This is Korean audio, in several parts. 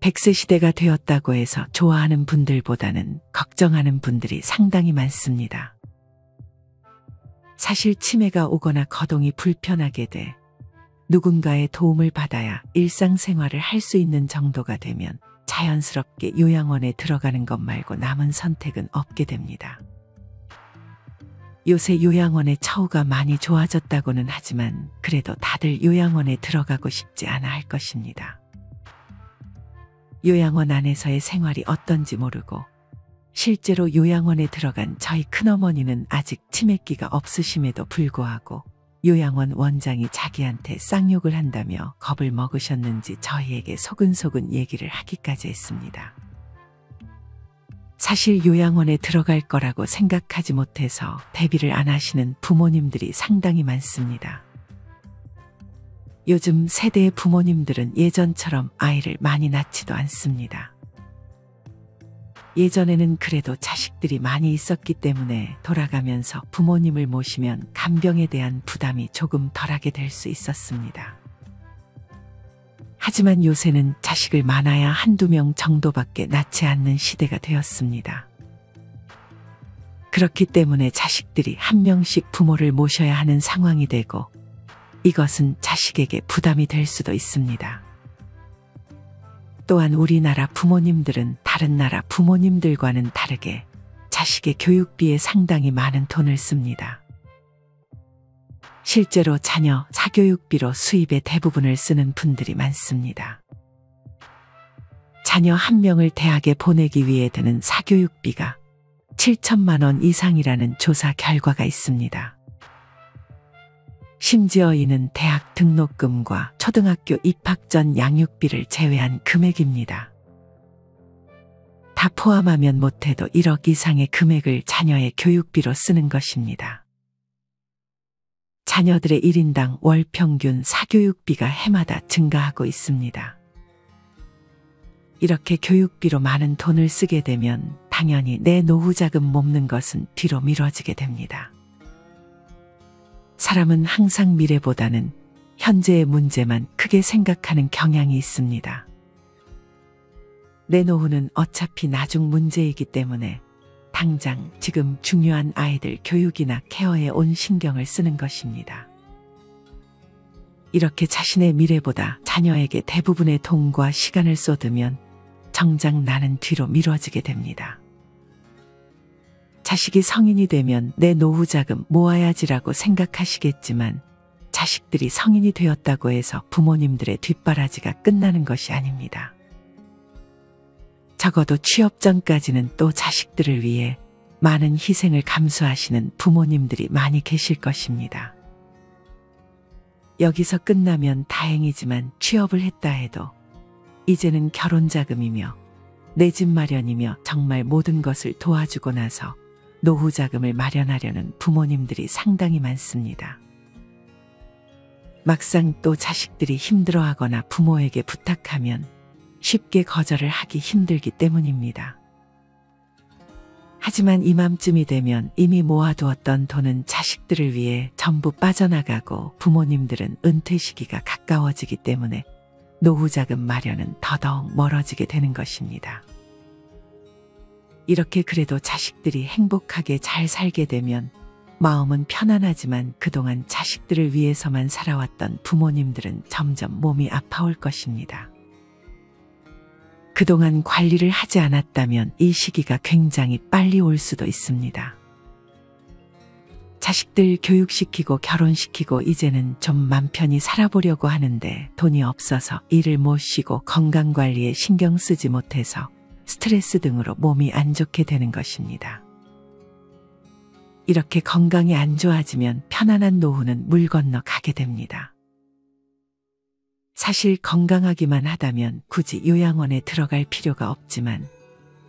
100세 시대가 되었다고 해서 좋아하는 분들보다는 걱정하는 분들이 상당히 많습니다. 사실 치매가 오거나 거동이 불편하게 돼 누군가의 도움을 받아야 일상생활을 할 수 있는 정도가 되면 자연스럽게 요양원에 들어가는 것 말고 남은 선택은 없게 됩니다. 요새 요양원의 처우가 많이 좋아졌다고는 하지만 그래도 다들 요양원에 들어가고 싶지 않아 할 것입니다. 요양원 안에서의 생활이 어떤지 모르고 실제로 요양원에 들어간 저희 큰어머니는 아직 치매기가 없으심에도 불구하고 요양원 원장이 자기한테 쌍욕을 한다며 겁을 먹으셨는지 저희에게 소근소근 얘기를 하기까지 했습니다. 사실 요양원에 들어갈 거라고 생각하지 못해서 대비를 안 하시는 부모님들이 상당히 많습니다. 요즘 세대의 부모님들은 예전처럼 아이를 많이 낳지도 않습니다. 예전에는 그래도 자식들이 많이 있었기 때문에 돌아가면서 부모님을 모시면 간병에 대한 부담이 조금 덜하게 될 수 있었습니다. 하지만 요새는 자식을 많아야 한두 명 정도밖에 낳지 않는 시대가 되었습니다. 그렇기 때문에 자식들이 한 명씩 부모를 모셔야 하는 상황이 되고 이것은 자식에게 부담이 될 수도 있습니다. 또한 우리나라 부모님들은 다른 나라 부모님들과는 다르게 자식의 교육비에 상당히 많은 돈을 씁니다. 실제로 자녀 사교육비로 수입의 대부분을 쓰는 분들이 많습니다. 자녀 한 명을 대학에 보내기 위해 드는 사교육비가 7천만 원 이상이라는 조사 결과가 있습니다. 심지어 이는 대학 등록금과 초등학교 입학 전 양육비를 제외한 금액입니다. 다 포함하면 못해도 1억 이상의 금액을 자녀의 교육비로 쓰는 것입니다. 자녀들의 1인당 월 평균 사교육비가 해마다 증가하고 있습니다. 이렇게 교육비로 많은 돈을 쓰게 되면 당연히 내 노후 자금 모으는 것은 뒤로 미뤄지게 됩니다. 사람은 항상 미래보다는 현재의 문제만 크게 생각하는 경향이 있습니다. 내 노후는 어차피 나중 문제이기 때문에 당장 지금 중요한 아이들 교육이나 케어에 온 신경을 쓰는 것입니다. 이렇게 자신의 미래보다 자녀에게 대부분의 돈과 시간을 쏟으면 정작 나는 뒤로 미뤄지게 됩니다. 자식이 성인이 되면 내 노후 자금 모아야지라고 생각하시겠지만 자식들이 성인이 되었다고 해서 부모님들의 뒷바라지가 끝나는 것이 아닙니다. 적어도 취업 전까지는 또 자식들을 위해 많은 희생을 감수하시는 부모님들이 많이 계실 것입니다. 여기서 끝나면 다행이지만 취업을 했다 해도 이제는 결혼 자금이며 내 집 마련이며 정말 모든 것을 도와주고 나서 노후 자금을 마련하려는 부모님들이 상당히 많습니다. 막상 또 자식들이 힘들어하거나 부모에게 부탁하면 쉽게 거절을 하기 힘들기 때문입니다. 하지만 이맘쯤이 되면 이미 모아두었던 돈은 자식들을 위해 전부 빠져나가고 부모님들은 은퇴 시기가 가까워지기 때문에 노후 자금 마련은 더더욱 멀어지게 되는 것입니다. 이렇게 그래도 자식들이 행복하게 잘 살게 되면 마음은 편안하지만 그동안 자식들을 위해서만 살아왔던 부모님들은 점점 몸이 아파올 것입니다. 그동안 관리를 하지 않았다면 이 시기가 굉장히 빨리 올 수도 있습니다. 자식들 교육시키고 결혼시키고 이제는 좀 맘 편히 살아보려고 하는데 돈이 없어서 일을 못 쉬고 건강관리에 신경 쓰지 못해서 스트레스 등으로 몸이 안 좋게 되는 것입니다. 이렇게 건강이 안 좋아지면 편안한 노후는 물 건너 가게 됩니다. 사실 건강하기만 하다면 굳이 요양원에 들어갈 필요가 없지만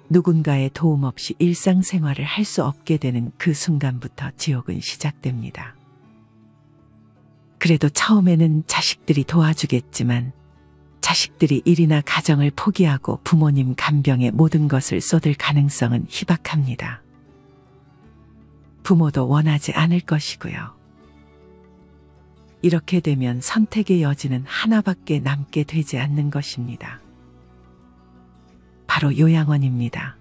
누군가의 도움 없이 일상생활을 할 수 없게 되는 그 순간부터 지옥은 시작됩니다. 그래도 처음에는 자식들이 도와주겠지만 자식들이 일이나 가정을 포기하고 부모님 간병에 모든 것을 쏟을 가능성은 희박합니다. 부모도 원하지 않을 것이고요. 이렇게 되면 선택의 여지는 하나밖에 남게 되지 않는 것입니다. 바로 요양원입니다.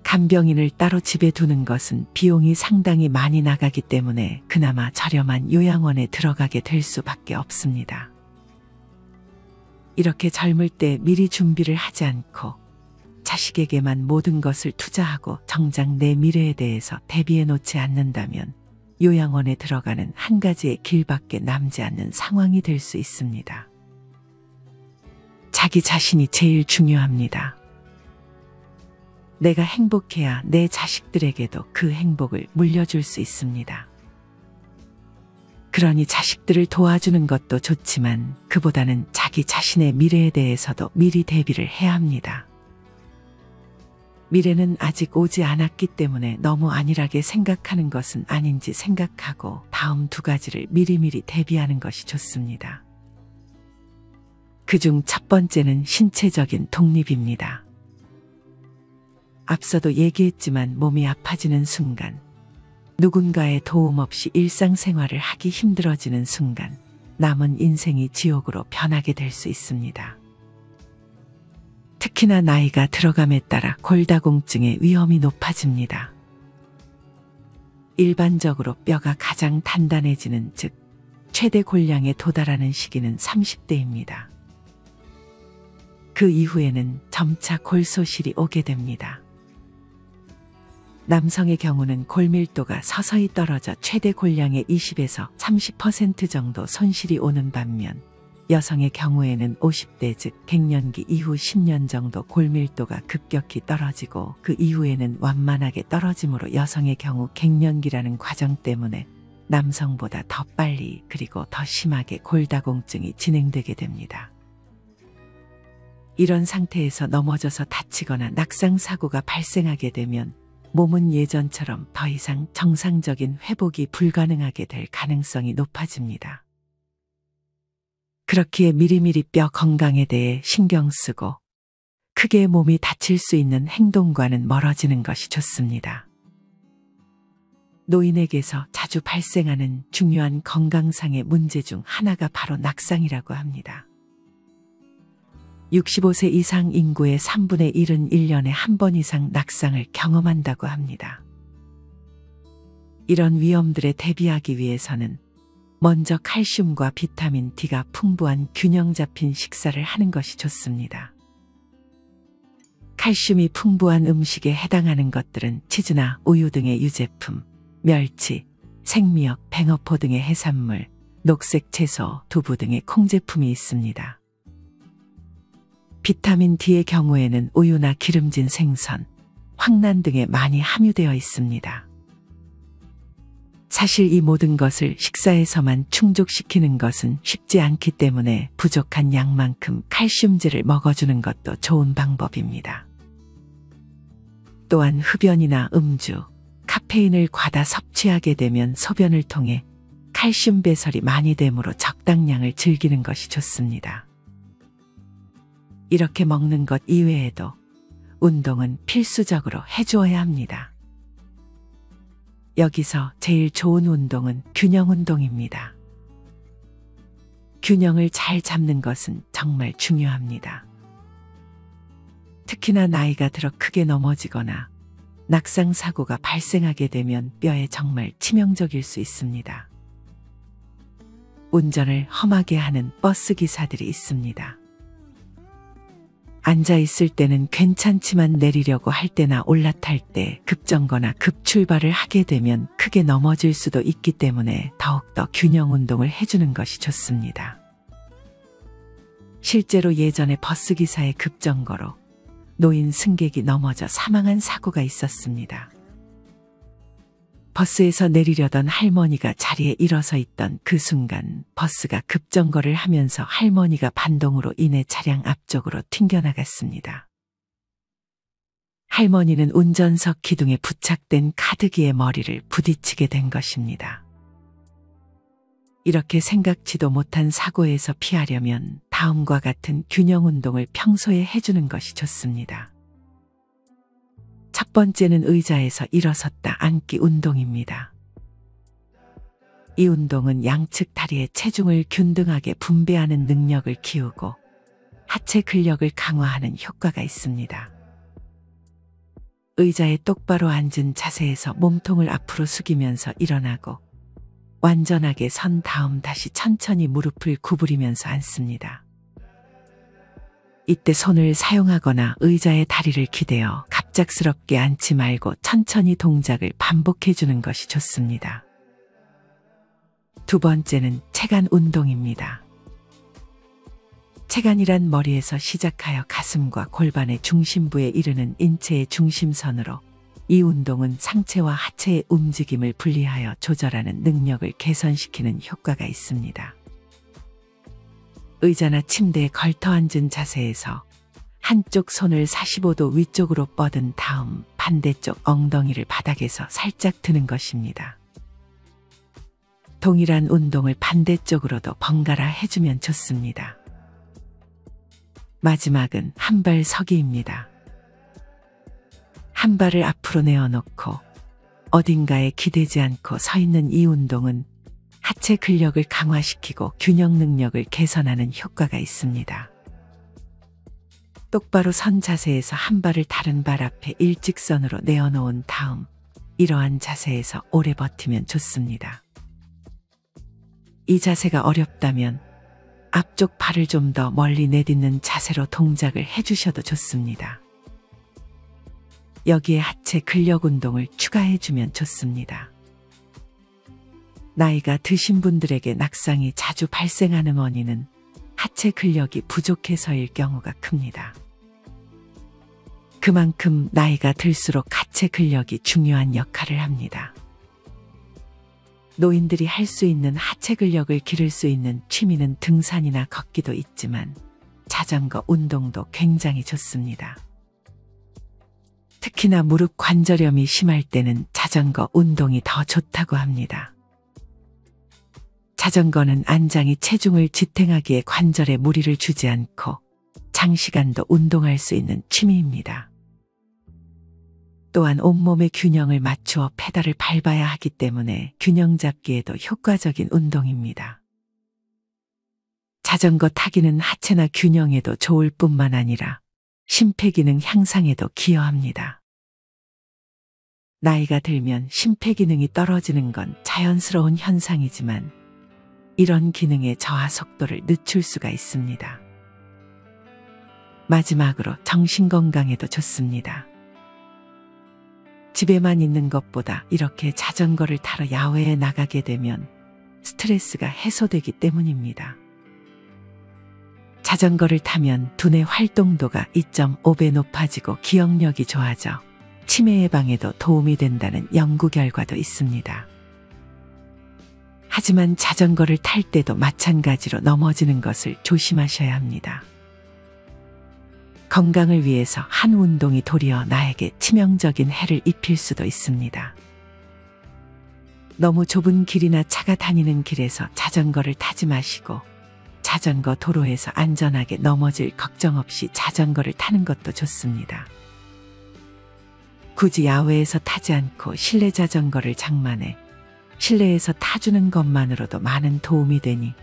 간병인을 따로 집에 두는 것은 비용이 상당히 많이 나가기 때문에 그나마 저렴한 요양원에 들어가게 될 수밖에 없습니다. 이렇게 젊을 때 미리 준비를 하지 않고 자식에게만 모든 것을 투자하고 정작 내 미래에 대해서 대비해 놓지 않는다면 요양원에 들어가는 한 가지의 길밖에 남지 않는 상황이 될 수 있습니다. 자기 자신이 제일 중요합니다. 내가 행복해야 내 자식들에게도 그 행복을 물려줄 수 있습니다. 그러니 자식들을 도와주는 것도 좋지만 그보다는 자기 자신의 미래에 대해서도 미리 대비를 해야 합니다. 미래는 아직 오지 않았기 때문에 너무 안일하게 생각하는 것은 아닌지 생각하고 다음 두 가지를 미리미리 대비하는 것이 좋습니다. 그중 첫 번째는 신체적인 독립입니다. 앞서도 얘기했지만 몸이 아파지는 순간, 누군가의 도움 없이 일상생활을 하기 힘들어지는 순간 남은 인생이 지옥으로 변하게 될 수 있습니다. 특히나 나이가 들어감에 따라 골다공증의 위험이 높아집니다. 일반적으로 뼈가 가장 단단해지는, 즉 최대 골량에 도달하는 시기는 30대입니다. 그 이후에는 점차 골소실이 오게 됩니다. 남성의 경우는 골밀도가 서서히 떨어져 최대 골량의 20에서 30% 정도 손실이 오는 반면 여성의 경우에는 50대 즉 갱년기 이후 10년 정도 골밀도가 급격히 떨어지고 그 이후에는 완만하게 떨어지므로 여성의 경우 갱년기라는 과정 때문에 남성보다 더 빨리 그리고 더 심하게 골다공증이 진행되게 됩니다. 이런 상태에서 넘어져서 다치거나 낙상사고가 발생하게 되면 몸은 예전처럼 더 이상 정상적인 회복이 불가능하게 될 가능성이 높아집니다. 그렇기에 미리미리 뼈 건강에 대해 신경 쓰고 크게 몸이 다칠 수 있는 행동과는 멀어지는 것이 좋습니다. 노인에게서 자주 발생하는 중요한 건강상의 문제 중 하나가 바로 낙상이라고 합니다. 65세 이상 인구의 3분의 1은 1년에 한 번 이상 낙상을 경험한다고 합니다. 이런 위험들에 대비하기 위해서는 먼저 칼슘과 비타민 D가 풍부한 균형 잡힌 식사를 하는 것이 좋습니다. 칼슘이 풍부한 음식에 해당하는 것들은 치즈나 우유 등의 유제품, 멸치, 생미역, 뱅어포 등의 해산물, 녹색 채소, 두부 등의 콩제품이 있습니다. 비타민 D의 경우에는 우유나 기름진 생선, 황란 등에 많이 함유되어 있습니다. 사실 이 모든 것을 식사에서만 충족시키는 것은 쉽지 않기 때문에 부족한 양만큼 칼슘제를 먹어주는 것도 좋은 방법입니다. 또한 흡연이나 음주, 카페인을 과다 섭취하게 되면 소변을 통해 칼슘 배설이 많이 되므로 적당량을 즐기는 것이 좋습니다. 이렇게 먹는 것 이외에도 운동은 필수적으로 해주어야 합니다. 여기서 제일 좋은 운동은 균형 운동입니다. 균형을 잘 잡는 것은 정말 중요합니다. 특히나 나이가 들어 크게 넘어지거나 낙상사고가 발생하게 되면 뼈에 정말 치명적일 수 있습니다. 운전을 험하게 하는 버스 기사들이 있습니다. 앉아있을 때는 괜찮지만 내리려고 할 때나 올라탈 때 급정거나 급출발을 하게 되면 크게 넘어질 수도 있기 때문에 더욱더 균형 운동을 해주는 것이 좋습니다. 실제로 예전에 버스기사의 급정거로 노인 승객이 넘어져 사망한 사고가 있었습니다. 버스에서 내리려던 할머니가 자리에 일어서 있던 그 순간 버스가 급정거를 하면서 할머니가 반동으로 인해 차량 앞쪽으로 튕겨나갔습니다. 할머니는 운전석 기둥에 부착된 카드기의 머리를 부딪히게 된 것입니다. 이렇게 생각지도 못한 사고에서 피하려면 다음과 같은 균형 운동을 평소에 해주는 것이 좋습니다. 첫 번째는 의자에서 일어섰다 앉기 운동입니다. 이 운동은 양측 다리의 체중을 균등하게 분배하는 능력을 키우고 하체 근력을 강화하는 효과가 있습니다. 의자에 똑바로 앉은 자세에서 몸통을 앞으로 숙이면서 일어나고 완전하게 선 다음 다시 천천히 무릎을 구부리면서 앉습니다. 이때 손을 사용하거나 의자에 다리를 기대어 갑작스럽게 앉지 말고 천천히 동작을 반복해 주는 것이 좋습니다. 두 번째는 체간 운동입니다. 체간이란 머리에서 시작하여 가슴과 골반의 중심부에 이르는 인체의 중심선으로 이 운동은 상체와 하체의 움직임을 분리하여 조절하는 능력을 개선시키는 효과가 있습니다. 의자나 침대에 걸터 앉은 자세에서 한쪽 손을 45도 위쪽으로 뻗은 다음 반대쪽 엉덩이를 바닥에서 살짝 드는 것입니다. 동일한 운동을 반대쪽으로도 번갈아 해주면 좋습니다. 마지막은 한 발 서기입니다. 한 발을 앞으로 내어놓고 어딘가에 기대지 않고 서 있는 이 운동은 하체 근력을 강화시키고 균형 능력을 개선하는 효과가 있습니다. 똑바로 선 자세에서 한 발을 다른 발 앞에 일직선으로 내어놓은 다음 이러한 자세에서 오래 버티면 좋습니다. 이 자세가 어렵다면 앞쪽 발을 좀 더 멀리 내딛는 자세로 동작을 해주셔도 좋습니다. 여기에 하체 근력 운동을 추가해주면 좋습니다. 나이가 드신 분들에게 낙상이 자주 발생하는 원인은 하체 근력이 부족해서일 경우가 큽니다. 그만큼 나이가 들수록 하체 근력이 중요한 역할을 합니다. 노인들이 할 수 있는 하체 근력을 기를 수 있는 취미는 등산이나 걷기도 있지만 자전거 운동도 굉장히 좋습니다. 특히나 무릎 관절염이 심할 때는 자전거 운동이 더 좋다고 합니다. 자전거는 안장이 체중을 지탱하기에 관절에 무리를 주지 않고 장시간도 운동할 수 있는 취미입니다. 또한 온몸의 균형을 맞추어 페달을 밟아야 하기 때문에 균형 잡기에도 효과적인 운동입니다. 자전거 타기는 하체나 균형에도 좋을 뿐만 아니라 심폐기능 향상에도 기여합니다. 나이가 들면 심폐기능이 떨어지는 건 자연스러운 현상이지만 이런 기능의 저하 속도를 늦출 수가 있습니다. 마지막으로 정신건강에도 좋습니다. 집에만 있는 것보다 이렇게 자전거를 타러 야외에 나가게 되면 스트레스가 해소되기 때문입니다. 자전거를 타면 두뇌 활동도가 2.5배 높아지고 기억력이 좋아져 치매 예방에도 도움이 된다는 연구 결과도 있습니다. 하지만 자전거를 탈 때도 마찬가지로 넘어지는 것을 조심하셔야 합니다. 건강을 위해서 한 운동이 도리어 나에게 치명적인 해를 입힐 수도 있습니다. 너무 좁은 길이나 차가 다니는 길에서 자전거를 타지 마시고 자전거 도로에서 안전하게 넘어질 걱정 없이 자전거를 타는 것도 좋습니다. 굳이 야외에서 타지 않고 실내 자전거를 장만해 실내에서 타주는 것만으로도 많은 도움이 되니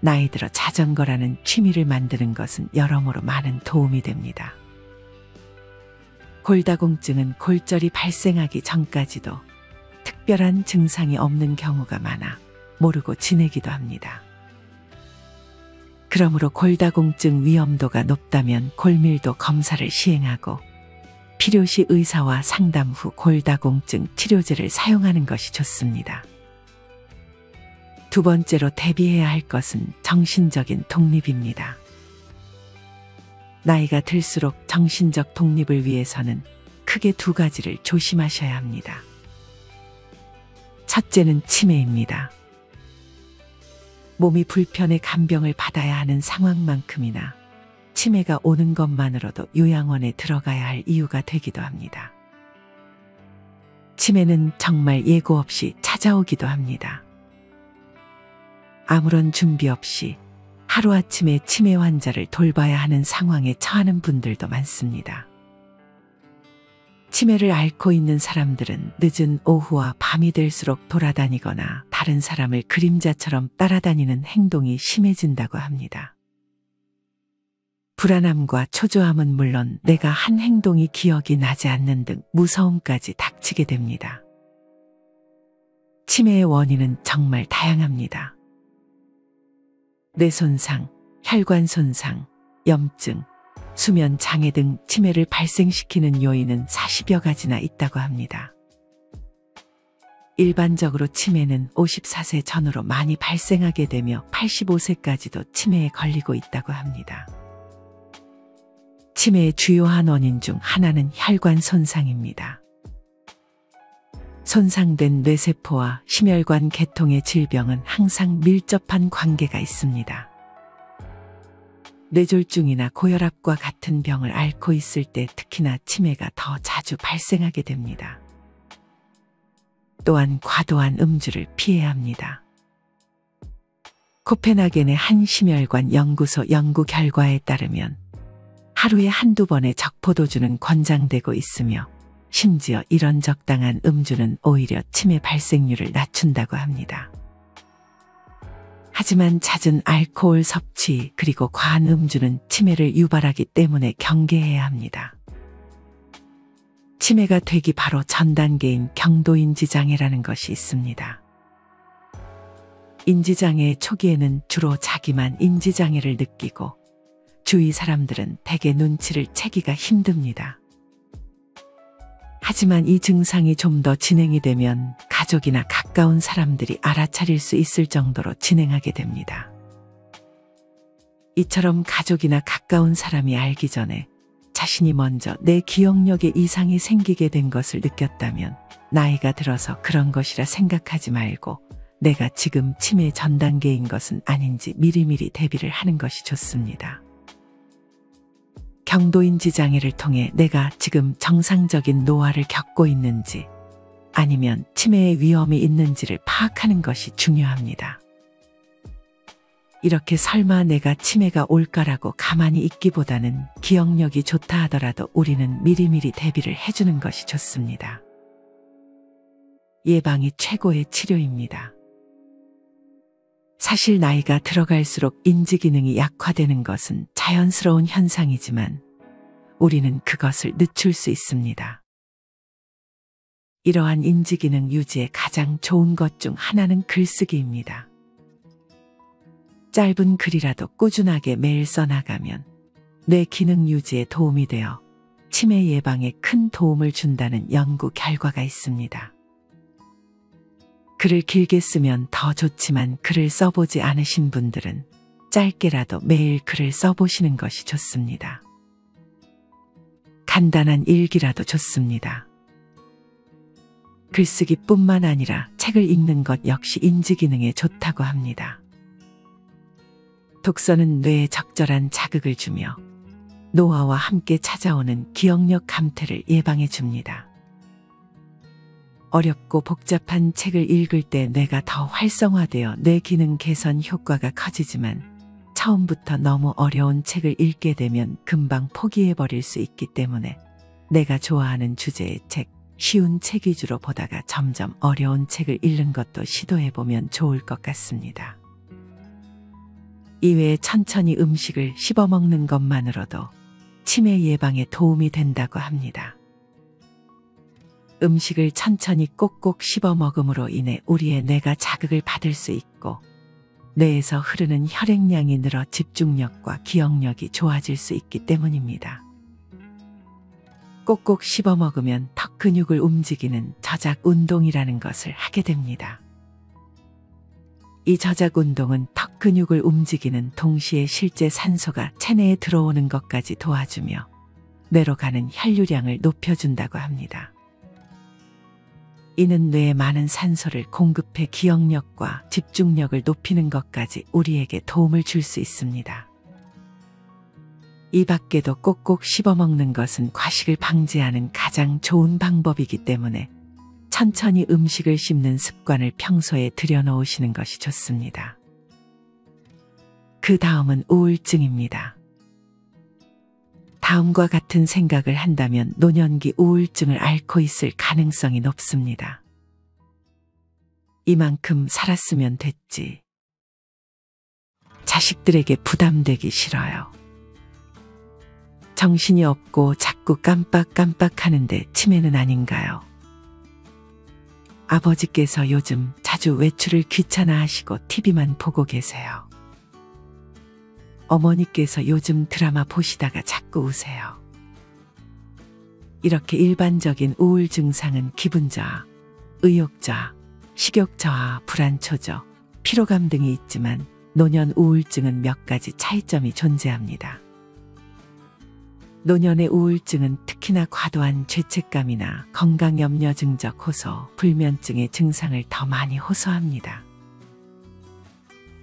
나이 들어 자전거라는 취미를 만드는 것은 여러모로 많은 도움이 됩니다. 골다공증은 골절이 발생하기 전까지도 특별한 증상이 없는 경우가 많아 모르고 지내기도 합니다. 그러므로 골다공증 위험도가 높다면 골밀도 검사를 시행하고 필요시 의사와 상담 후 골다공증 치료제를 사용하는 것이 좋습니다. 두 번째로 대비해야 할 것은 정신적인 독립입니다. 나이가 들수록 정신적 독립을 위해서는 크게 두 가지를 조심하셔야 합니다. 첫째는 치매입니다. 몸이 불편해 간병을 받아야 하는 상황만큼이나 치매가 오는 것만으로도 요양원에 들어가야 할 이유가 되기도 합니다. 치매는 정말 예고 없이 찾아오기도 합니다. 아무런 준비 없이 하루아침에 치매 환자를 돌봐야 하는 상황에 처하는 분들도 많습니다. 치매를 앓고 있는 사람들은 늦은 오후와 밤이 될수록 돌아다니거나 다른 사람을 그림자처럼 따라다니는 행동이 심해진다고 합니다. 불안함과 초조함은 물론 내가 한 행동이 기억이 나지 않는 등 무서움까지 닥치게 됩니다. 치매의 원인은 정말 다양합니다. 뇌 손상, 혈관 손상, 염증, 수면 장애 등 치매를 발생시키는 요인은 40여 가지나 있다고 합니다. 일반적으로 치매는 54세 전후로 많이 발생하게 되며 85세까지도 치매에 걸리고 있다고 합니다. 치매의 주요한 원인 중 하나는 혈관 손상입니다. 손상된 뇌세포와 심혈관 계통의 질병은 항상 밀접한 관계가 있습니다. 뇌졸중이나 고혈압과 같은 병을 앓고 있을 때 특히나 치매가 더 자주 발생하게 됩니다. 또한 과도한 음주를 피해야 합니다. 코펜하겐의 한 심혈관 연구소 연구 결과에 따르면 하루에 한두 번의 적포도주는 권장되고 있으며 심지어 이런 적당한 음주는 오히려 치매 발생률을 낮춘다고 합니다. 하지만 잦은 알코올 섭취 그리고 과한 음주는 치매를 유발하기 때문에 경계해야 합니다. 치매가 되기 바로 전 단계인 경도인지장애라는 것이 있습니다. 인지장애의 초기에는 주로 자기만 인지장애를 느끼고 주위 사람들은 대개 눈치를 채기가 힘듭니다. 하지만 이 증상이 좀 더 진행이 되면 가족이나 가까운 사람들이 알아차릴 수 있을 정도로 진행하게 됩니다. 이처럼 가족이나 가까운 사람이 알기 전에 자신이 먼저 내 기억력에 이상이 생기게 된 것을 느꼈다면 나이가 들어서 그런 것이라 생각하지 말고 내가 지금 치매 전 단계인 것은 아닌지 미리미리 대비를 하는 것이 좋습니다. 경도인지장애를 통해 내가 지금 정상적인 노화를 겪고 있는지 아니면 치매의 위험이 있는지를 파악하는 것이 중요합니다. 이렇게 설마 내가 치매가 올까라고 가만히 있기보다는 기억력이 좋다 하더라도 우리는 미리미리 대비를 해주는 것이 좋습니다. 예방이 최고의 치료입니다. 사실 나이가 들어갈수록 인지기능이 약화되는 것은 자연스러운 현상이지만 우리는 그것을 늦출 수 있습니다. 이러한 인지기능 유지에 가장 좋은 것 중 하나는 글쓰기입니다. 짧은 글이라도 꾸준하게 매일 써나가면 뇌 기능 유지에 도움이 되어 치매 예방에 큰 도움을 준다는 연구 결과가 있습니다. 글을 길게 쓰면 더 좋지만 글을 써보지 않으신 분들은 짧게라도 매일 글을 써보시는 것이 좋습니다. 간단한 일기라도 좋습니다. 글쓰기뿐만 아니라 책을 읽는 것 역시 인지기능에 좋다고 합니다. 독서는 뇌에 적절한 자극을 주며 노화와 함께 찾아오는 기억력 감퇴를 예방해 줍니다. 어렵고 복잡한 책을 읽을 때 뇌가 더 활성화되어 뇌 기능 개선 효과가 커지지만 처음부터 너무 어려운 책을 읽게 되면 금방 포기해버릴 수 있기 때문에 내가 좋아하는 주제의 책, 쉬운 책 위주로 보다가 점점 어려운 책을 읽는 것도 시도해보면 좋을 것 같습니다. 이외에 천천히 음식을 씹어 먹는 것만으로도 치매 예방에 도움이 된다고 합니다. 음식을 천천히 꼭꼭 씹어 먹음으로 인해 우리의 뇌가 자극을 받을 수 있고 뇌에서 흐르는 혈액량이 늘어 집중력과 기억력이 좋아질 수 있기 때문입니다. 꼭꼭 씹어 먹으면 턱 근육을 움직이는 저작 운동이라는 것을 하게 됩니다. 이 저작 운동은 턱 근육을 움직이는 동시에 실제 산소가 체내에 들어오는 것까지 도와주며 뇌로 가는 혈류량을 높여준다고 합니다. 이는 뇌에 많은 산소를 공급해 기억력과 집중력을 높이는 것까지 우리에게 도움을 줄 수 있습니다. 이 밖에도 꼭꼭 씹어먹는 것은 과식을 방지하는 가장 좋은 방법이기 때문에 천천히 음식을 씹는 습관을 평소에 들여놓으시는 것이 좋습니다. 그 다음은 우울증입니다. 다음과 같은 생각을 한다면 노년기 우울증을 앓고 있을 가능성이 높습니다. 이만큼 살았으면 됐지. 자식들에게 부담되기 싫어요. 정신이 없고 자꾸 깜빡깜빡하는데 치매는 아닌가요? 아버지께서 요즘 자주 외출을 귀찮아하시고 TV만 보고 계세요. 어머니께서 요즘 드라마 보시다가 자꾸 우세요. 이렇게 일반적인 우울 증상은 기분 저하, 의욕 저하, 식욕 저하, 불안 초조, 피로감 등이 있지만 노년 우울증은 몇 가지 차이점이 존재합니다. 노년의 우울증은 특히나 과도한 죄책감이나 건강염려 증적 호소, 불면증의 증상을 더 많이 호소합니다.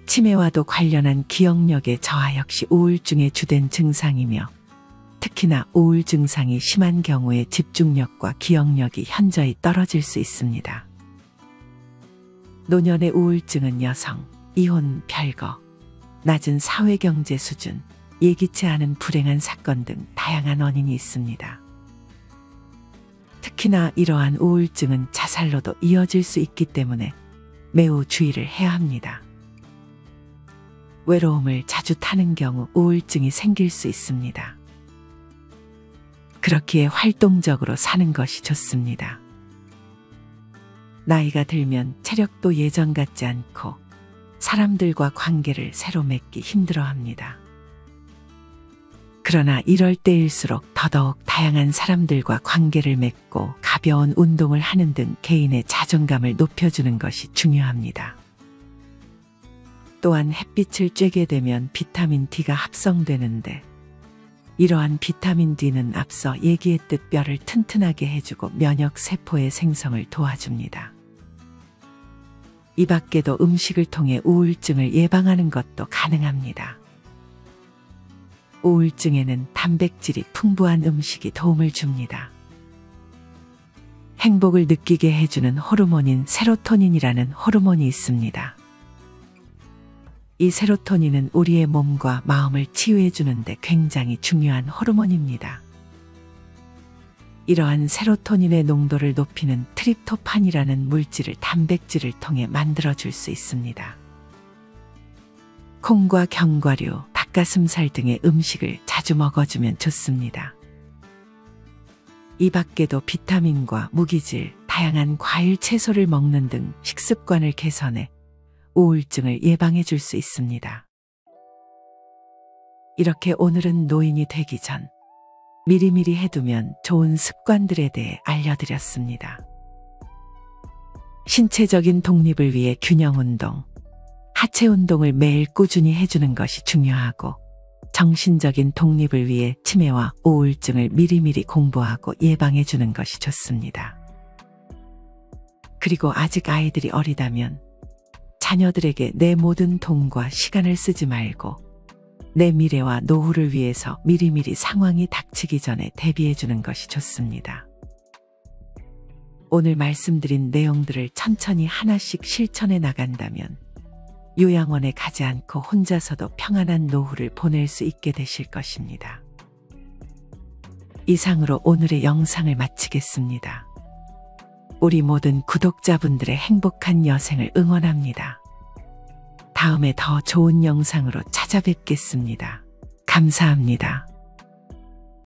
치매와도 관련한 기억력의 저하 역시 우울증의 주된 증상이며 특히나 우울 증상이 심한 경우에 집중력과 기억력이 현저히 떨어질 수 있습니다. 노년의 우울증은 여성, 이혼, 별거, 낮은 사회경제 수준, 예기치 않은 불행한 사건 등 다양한 원인이 있습니다. 특히나 이러한 우울증은 자살로도 이어질 수 있기 때문에 매우 주의를 해야 합니다. 외로움을 자주 타는 경우 우울증이 생길 수 있습니다. 그렇기에 활동적으로 사는 것이 좋습니다. 나이가 들면 체력도 예전 같지 않고 사람들과 관계를 새로 맺기 힘들어합니다. 그러나 이럴 때일수록 더더욱 다양한 사람들과 관계를 맺고 가벼운 운동을 하는 등 개인의 자존감을 높여주는 것이 중요합니다. 또한 햇빛을 쬐게 되면 비타민 D가 합성되는데 이러한 비타민 D는 앞서 얘기했듯 뼈를 튼튼하게 해주고 면역 세포의 생성을 도와줍니다. 이 밖에도 음식을 통해 우울증을 예방하는 것도 가능합니다. 우울증에는 단백질이 풍부한 음식이 도움을 줍니다. 행복을 느끼게 해주는 호르몬인 세로토닌이라는 호르몬이 있습니다. 이 세로토닌은 우리의 몸과 마음을 치유해 주는데 굉장히 중요한 호르몬입니다. 이러한 세로토닌의 농도를 높이는 트립토판이라는 물질을 단백질을 통해 만들어줄 수 있습니다. 콩과 견과류, 닭가슴살 등의 음식을 자주 먹어주면 좋습니다. 이 밖에도 비타민과 무기질, 다양한 과일, 채소를 먹는 등 식습관을 개선해 우울증을 예방해 줄 수 있습니다. 이렇게 오늘은 노인이 되기 전 미리미리 해두면 좋은 습관들에 대해 알려드렸습니다. 신체적인 독립을 위해 균형 운동, 하체 운동을 매일 꾸준히 해주는 것이 중요하고 정신적인 독립을 위해 치매와 우울증을 미리미리 공부하고 예방해 주는 것이 좋습니다. 그리고 아직 아이들이 어리다면 자녀들에게 내 모든 돈과 시간을 쓰지 말고 내 미래와 노후를 위해서 미리미리 상황이 닥치기 전에 대비해 주는 것이 좋습니다. 오늘 말씀드린 내용들을 천천히 하나씩 실천해 나간다면 요양원에 가지 않고 혼자서도 평안한 노후를 보낼 수 있게 되실 것입니다. 이상으로 오늘의 영상을 마치겠습니다. 우리 모든 구독자분들의 행복한 여생을 응원합니다. 다음에 더 좋은 영상으로 찾아뵙겠습니다. 감사합니다.